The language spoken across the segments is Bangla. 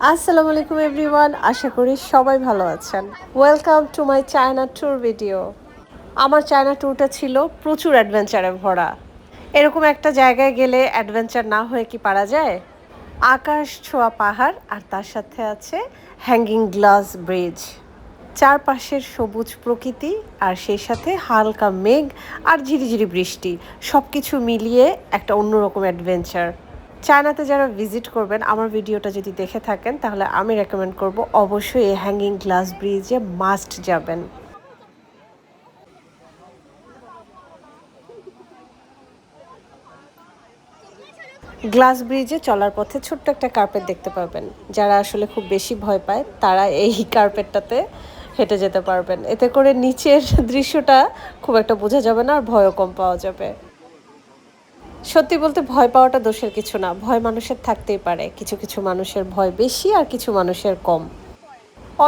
আসসালামু আলাইকুম এভরিওয়ান, আশা করি সবাই ভালো আছেন। Welcome to my China tour video. আমার চায়না ট্যুরটা ছিল প্রচুর অ্যাডভেঞ্চারে ভরা। এরকম একটা জায়গায় গেলে অ্যাডভেঞ্চার না হয়ে কি পারা যায়? আকাশ ছোঁয়া পাহাড় আর তার সাথে আছে হ্যাঙ্গিং গ্লাস ব্রিজ। চারপাশের সবুজ প্রকৃতি আর সেই সাথে হালকা মেঘ আর ঝিরিঝিরি বৃষ্টি, সব কিছু মিলিয়ে একটা অন্যরকম অ্যাডভেঞ্চার। চায়নাতে যারা ভিজিট করবেন, আমার ভিডিওটা যদি দেখে থাকেন তাহলে আমি রেকমেন্ড করব অবশ্যই এই হ্যাঙ্গিং গ্লাস ব্রিজে মাস্ট যাবেন। গ্লাস ব্রিজে চলার পথে ছোট্ট একটা কার্পেট দেখতে পাবেন। যারা আসলে খুব বেশি ভয় পায় তারা এই কার্পেটটাতে হেঁটে যেতে পারবেন। এতে করে নিচের দৃশ্যটা খুব একটা বোঝা যাবে না আর ভয়ও কম পাওয়া যাবে। সত্যি বলতে ভয় পাওয়াটা দোষের কিছু না। ভয় মানুষের থাকতেই পারে। কিছু কিছু মানুষের ভয় বেশি আর কিছু মানুষের কম।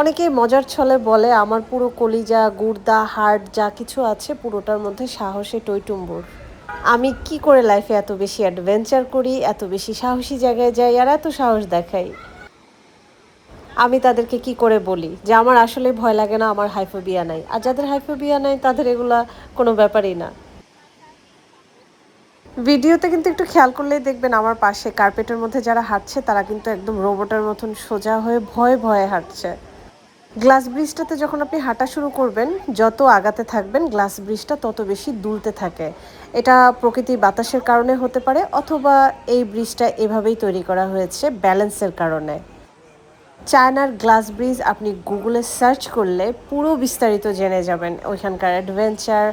অনেকেই মজার ছলে বলে আমার পুরো কলিজা, গুর্দা, হার্ট যা কিছু আছে পুরোটার মধ্যে সাহসে টইটুম্বুর। আমি কি করে লাইফে এত বেশি অ্যাডভেঞ্চার করি, এত বেশি সাহসী জায়গায় যাই আর এত সাহস দেখাই। আমি তাদেরকে কি করে বলি যে আমার আসলে ভয় লাগে না, আমার হাইফোবিয়া নাই। আর যাদের হাইফোবিয়া নাই তাদের এগুলা কোনো ব্যাপারই না। ভিডিওতে কিন্তু একটু খেয়াল করলেই দেখবেন আমার পাশে কার্পেটের মধ্যে যারা হাঁটছে তারা কিন্তু একদম রোবটের মতন সোজা হয়ে ভয়ে ভয়ে হাঁটছে। গ্লাস ব্রিজটাতে যখন আপনি হাঁটা শুরু করবেন, যত আগাতে থাকবেন গ্লাস ব্রিজটা তত বেশি দুলতে থাকে। এটা প্রকৃতির বাতাসের কারণে হতে পারে, অথবা এই ব্রিজটা এভাবেই তৈরি করা হয়েছে ব্যালেন্সের কারণে। চায়নার গ্লাস ব্রিজ আপনি গুগলে সার্চ করলে পুরো বিস্তারিত জেনে যাবেন। ওইখানকার অ্যাডভেঞ্চার,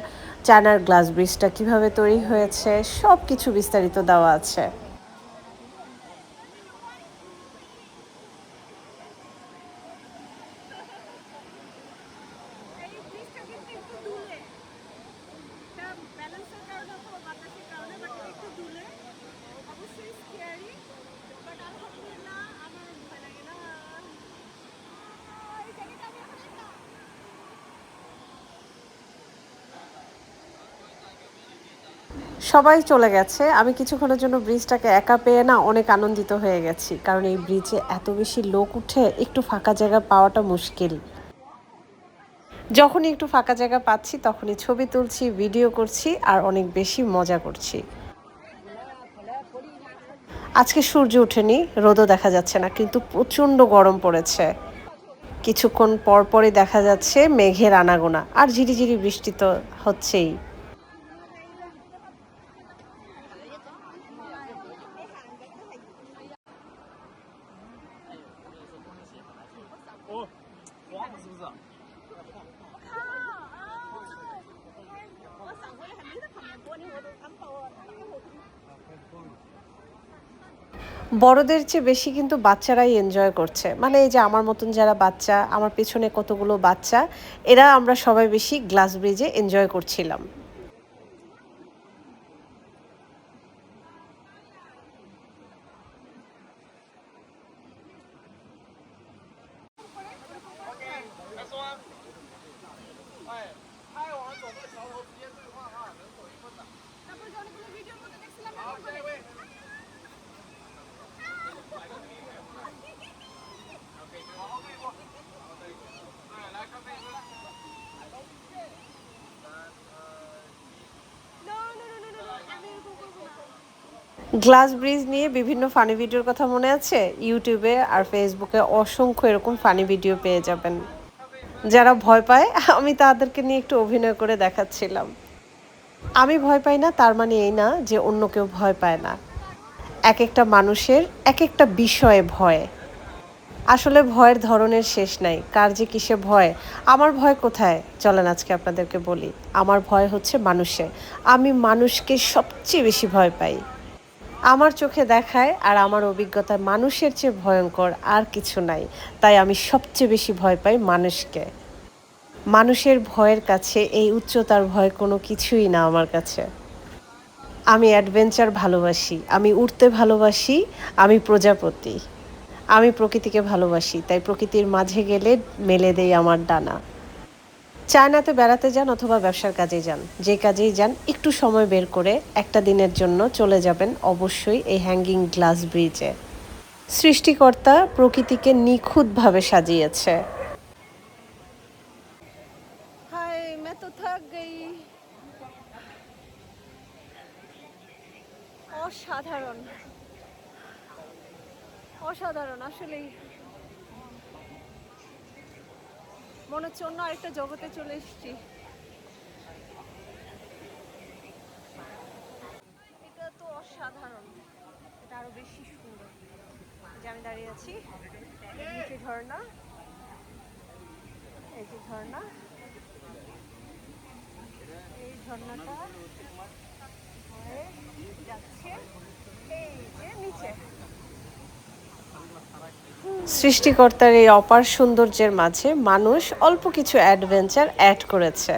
চায়নার গ্লাস ব্রিজটা কীভাবে তৈরি হয়েছে, সব কিছু বিস্তারিত দেওয়া আছে। সবাই চলে গেছে। আমি কিছুক্ষণের জন্য ব্রিজটাকে একা পেয়ে না অনেক আনন্দিত হয়ে গেছি। কারণ এই ব্রিজে এত বেশি লোক উঠে, একটু ফাঁকা জায়গা পাওয়াটা মুশকিল। যখনই একটু ফাঁকা জায়গা পাচ্ছি তখনই ছবি তুলছি, ভিডিও করছি আর অনেক বেশি মজা করছি। আজকে সূর্য ওঠেনি, রোদও দেখা যাচ্ছে না, কিন্তু প্রচণ্ড গরম পড়েছে। কিছুক্ষণ পর পরই দেখা যাচ্ছে মেঘের আনাগোনা আর ঝিরিঝিরি বৃষ্টি তো হচ্ছেই। বড়দের চেয়ে বেশি কিন্তু বাচ্চারাই এনজয় করছে। মানে এই যে আমার মতন যারা বাচ্চা, আমার পেছনে কতগুলো বাচ্চা, এরা আমরা সবাই বেশি গ্লাস ব্রিজে এনজয় করছিলাম। গ্লাস ব্রিজ নিয়ে বিভিন্ন ফানি ভিডিওর কথা মনে আছে? ইউটিউবে আর ফেসবুকে অসংখ্য এরকম ফানি ভিডিও পেয়ে যাবেন। যারা ভয় পায় আমি তাদেরকে নিয়ে একটু অভিনয় করে দেখাচ্ছিলাম। আমি ভয় পাই না তার মানে এই না যে অন্য কেউ ভয় পায় না। এক একটা মানুষের এক একটা বিষয়ে ভয়। আসলে ভয়ের ধরনের শেষ নাই। কার যে কিসে ভয়? আমার ভয় কোথায়? চলেন আজকে আপনাদেরকে বলি। আমার ভয় হচ্ছে মানুষে। আমি মানুষকে সবচেয়ে বেশি ভয় পাই। আমার চোখে দেখায় আর আমার অভিজ্ঞতায় মানুষের চেয়ে ভয়ঙ্কর আর কিছু নাই। তাই আমি সবচেয়ে বেশি ভয় পাই মানুষকে। মানুষের ভয়ের কাছে এই উচ্চতার ভয় কোনো কিছুই না আমার কাছে। আমি অ্যাডভেঞ্চার ভালোবাসি, আমি উড়তে ভালোবাসি, আমি প্রজাপতি। আমি প্রকৃতিকে ভালোবাসি, তাই প্রকৃতির মাঝে গেলে মেলে দেই আমার ডানা। চায়নাতে বেড়াতে যান অথবা ব্যবসার কাজে যান, যে কাজেই যান একটু সময় বের করে একটা দিনের জন্য চলে যাবেন অবশ্যই এই হ্যাঙ্গিং গ্লাস ব্রিজে। সৃষ্টিকর্তা প্রকৃতিকে নিখুঁতভাবে সাজিয়েছে। হাই मैं तो थक गई। অসাধারণ অসাধারণ, আসলেই মনে হচ্ছে অন্য আরেকটা জগতে চলে এসেছি। এটা তো অসাধারণ, এটা আরো বেশি সুন্দর। যে আমি দাঁড়িয়ে আছি, নিচে ঝর্ণা, এই যে ঝর্ণা, এই ঝর্ণাটা হয়ে যাচ্ছে এই যে নিচে। সৃষ্টিকর্তার এই অপার সৌন্দর্যের মাঝে মানুষ অল্প কিছু অ্যাডভেঞ্চার অ্যাড করেছে।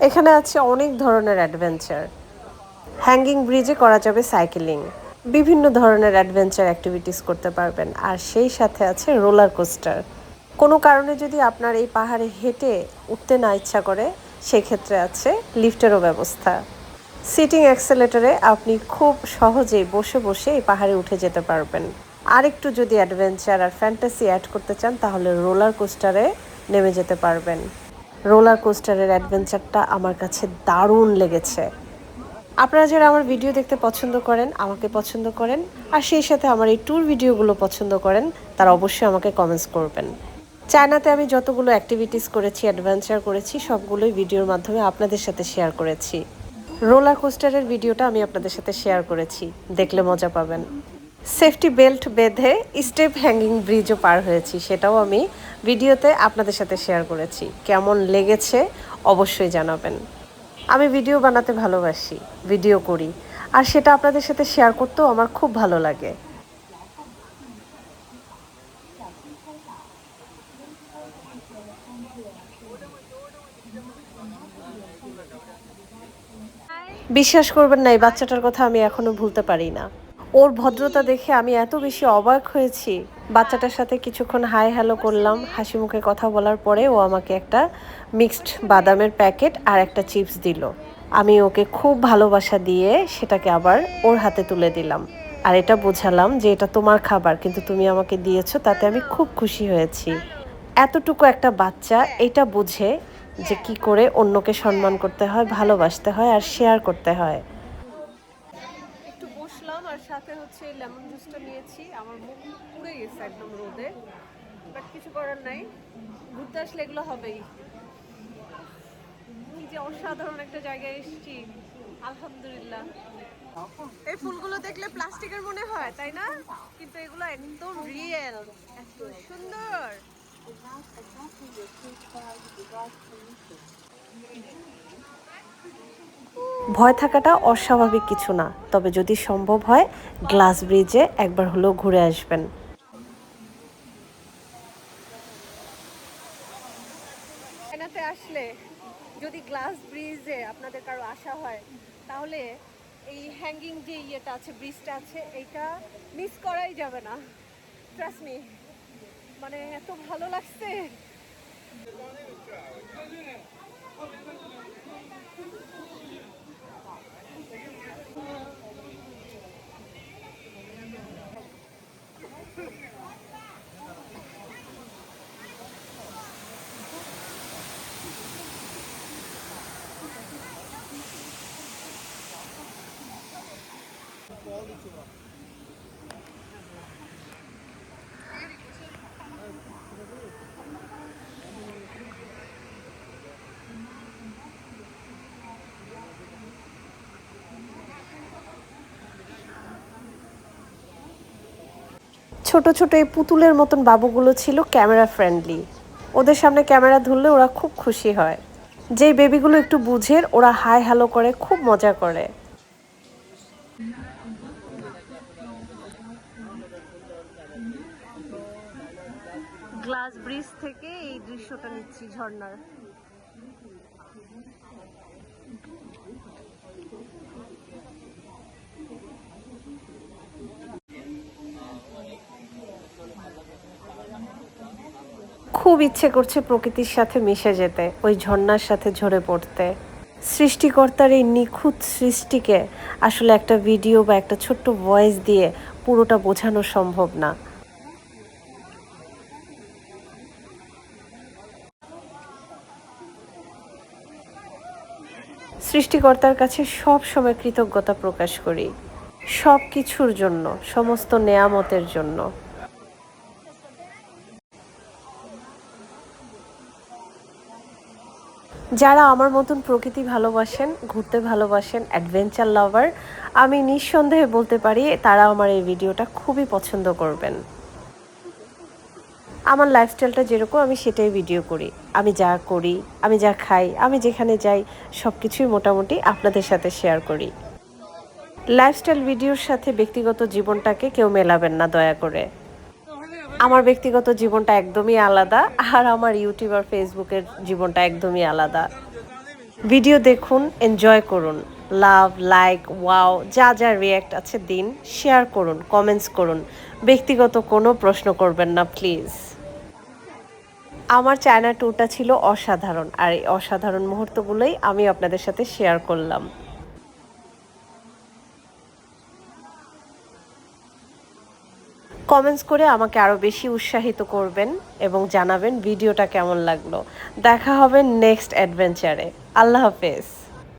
এখানে আছে অনেক ধরনের অ্যাডভেঞ্চার। হ্যাঙ্গিং ব্রিজে করা যাবে সাইকেলিং, বিভিন্ন ধরনের অ্যাডভেঞ্চার অ্যাক্টিভিটিস করতে পারবেন, আর সেই সাথে আছে রোলার কোস্টার। কোনো কারণে যদি আপনার এই পাহাড়ে হেঁটে উঠতে না ইচ্ছা করে, সেক্ষেত্রে আছে লিফটেরও ব্যবস্থা। সিটিং অ্যাক্সেলেটরে আপনি খুব সহজেই বসে বসে এই পাহাড়ে উঠে যেতে পারবেন। আর একটু যদি অ্যাডভেঞ্চার আর ফ্যান্টাসি অ্যাড করতে চান, তাহলে রোলার কোস্টারে নেমে যেতে পারবেন। রোলার কোস্টারের অ্যাডভেঞ্চারটা আমার কাছে দারুণ লেগেছে। আপনারা যারা আমার ভিডিও দেখতে পছন্দ করেন, আমাকে পছন্দ করেন, আর সেই সাথে আমার এই ট্যুর ভিডিওগুলো পছন্দ করেন, তারা অবশ্যই আমাকে কমেন্টস করবেন। চায়নাতে আমি যতগুলো অ্যাক্টিভিটিস করেছি, অ্যাডভেঞ্চার করেছি, সবগুলোই ভিডিওর মাধ্যমে আপনাদের সাথে শেয়ার করেছি। রোলার কোস্টারের ভিডিওটা আমি আপনাদের সাথে শেয়ার করেছি, দেখলে মজা পাবেন। সেফটি বেল্ট বেঁধে স্টেপ হ্যাঙ্গিং ব্রিজও পার হয়েছি, সেটাও আমি ভিডিওতে আপনাদের সাথে শেয়ার করেছি। কেমন লেগেছে অবশ্যই জানাবেন। আমি ভিডিও বানাতে ভালোবাসি, ভিডিও করি, আর সেটা আপনাদের সাথে শেয়ার করতেও আমার খুব ভালো লাগে। বিশ্বাস করবেন না, এই বাচ্চাটার কথা আমি এখনো ভুলতে পারি না। ওর ভদ্রতা দেখে আমি এত বেশি অবাক হয়েছি। বাচ্চাটার সাথে কিছুক্ষণ হাই হ্যালো করলাম, হাসি মুখে কথা বলার পরে ও আমাকে একটা মিক্সড বাদামের প্যাকেট আর একটা চিপস দিল। আমি ওকে খুব ভালোবাসা দিয়ে সেটাকে আবার ওর হাতে তুলে দিলাম, আর এটা বোঝালাম যে এটা তোমার খাবার, কিন্তু তুমি আমাকে দিয়েছো, তাতে আমি খুব খুশি হয়েছি। এতটুকু একটা বাচ্চা এটা বুঝে যে কি করে অন্যকে সম্মান করতে হয়, ভালোবাসতে হয়, আর শেয়ার করতে হয়। একটু বসলাম, আর সাথে হচ্ছে লেমন জুসটা নিয়েছি। আমার মুখ পুড়ে গেছে একদম রোদে, বাট কিছু করার নাই, ঘুরতে আসলে এগুলো হবেই। কি যে অসাধারণ একটা জায়গায় এসেছি, আলহামদুলিল্লাহ। এই ফুলগুলো দেখলে প্লাস্টিকের মনে হয়, তাই না? কিন্তু এগুলো একদম রিয়েল, এত সুন্দর। ভয় থাকাটা অস্বাভাবিক কিছু না, তবে যদি সম্ভব হয় গ্লাস ব্রিজে একবার হলেও ঘুরে আসবেন। চায়নাতে আসলে যদি গ্লাস ব্রিজে আপনাদের কারো আসা হয়, তাহলে এই হ্যাঙ্গিং যে ইয়েটা আছে, ব্রিজটা আছে, এইটা মিস করাই যাবে না। ট্রাস্ট মি, মানে এত ভালো লাগছে। ছোট ছোট এই পুতুলের মতন বাবুগুলো ছিল ক্যামেরা ফ্রেন্ডলি। ওদের সামনে ক্যামেরা ধরলে ওরা খুব খুশি হয়। যেই বেবিগুলো একটু বুঝের, ওরা হাই হ্যালো করে, খুব মজা করে। গ্লাস ব্রিজ থেকে এই দৃশ্যটা নিচ্ছি, ঝর্ণার। খুব ইচ্ছে করছে প্রকৃতির সাথে মিশে যেতে, ওই ঝর্ণার সাথে ঝরে পড়তে। সৃষ্টিকর্তার এই নিখুঁত সৃষ্টিকে আসলে একটা ভিডিও বা একটা ছোট্ট ভয়েস দিয়ে পুরোটা বোঝানো সম্ভব না। সৃষ্টিকর্তার কাছে সব সময় কৃতজ্ঞতা প্রকাশ করি, সব কিছুর জন্য, সমস্ত নেয়ামতের জন্য। যারা আমার মতন প্রকৃতি ভালোবাসেন, ঘুরতে ভালোবাসেন, অ্যাডভেঞ্চার লাভার, আমি নিঃসন্দেহে বলতে পারি তারা আমার এই ভিডিওটা খুবই পছন্দ করবেন। আমার লাইফস্টাইলটা যেরকম আমি সেটাই ভিডিও করি। আমি যা করি, আমি যা খাই, আমি যেখানে যাই সব কিছুই মোটামুটি আপনাদের সাথে শেয়ার করি। লাইফস্টাইল ভিডিওর সাথে ব্যক্তিগত জীবনটাকে কেউ মেলাবেন না দয়া করে। আমার ব্যক্তিগত জীবনটা একদমই আলাদা, আর আমার ইউটিউব আর ফেসবুকের জীবনটা একদমই আলাদা। ভিডিও দেখুন, এনজয় করুন, লাভ, লাইক, ওয়াও যা যা রিয়্যাক্ট আছে দিন, শেয়ার করুন, কমেন্টস করুন। ব্যক্তিগত কোনো প্রশ্ন করবেন না প্লিজ। আমার চায়না ট্যুরটা ছিল অসাধারণ, আর এই অসাধারণ মুহূর্তগুলোই আমি আপনাদের সাথে শেয়ার করলাম। কমেন্টস করে আমাকে আরও বেশি উৎসাহিত করবেন এবং জানাবেন ভিডিওটা কেমন লাগলো। দেখা হবে নেক্সট অ্যাডভেঞ্চারে। আল্লাহ হাফেজ।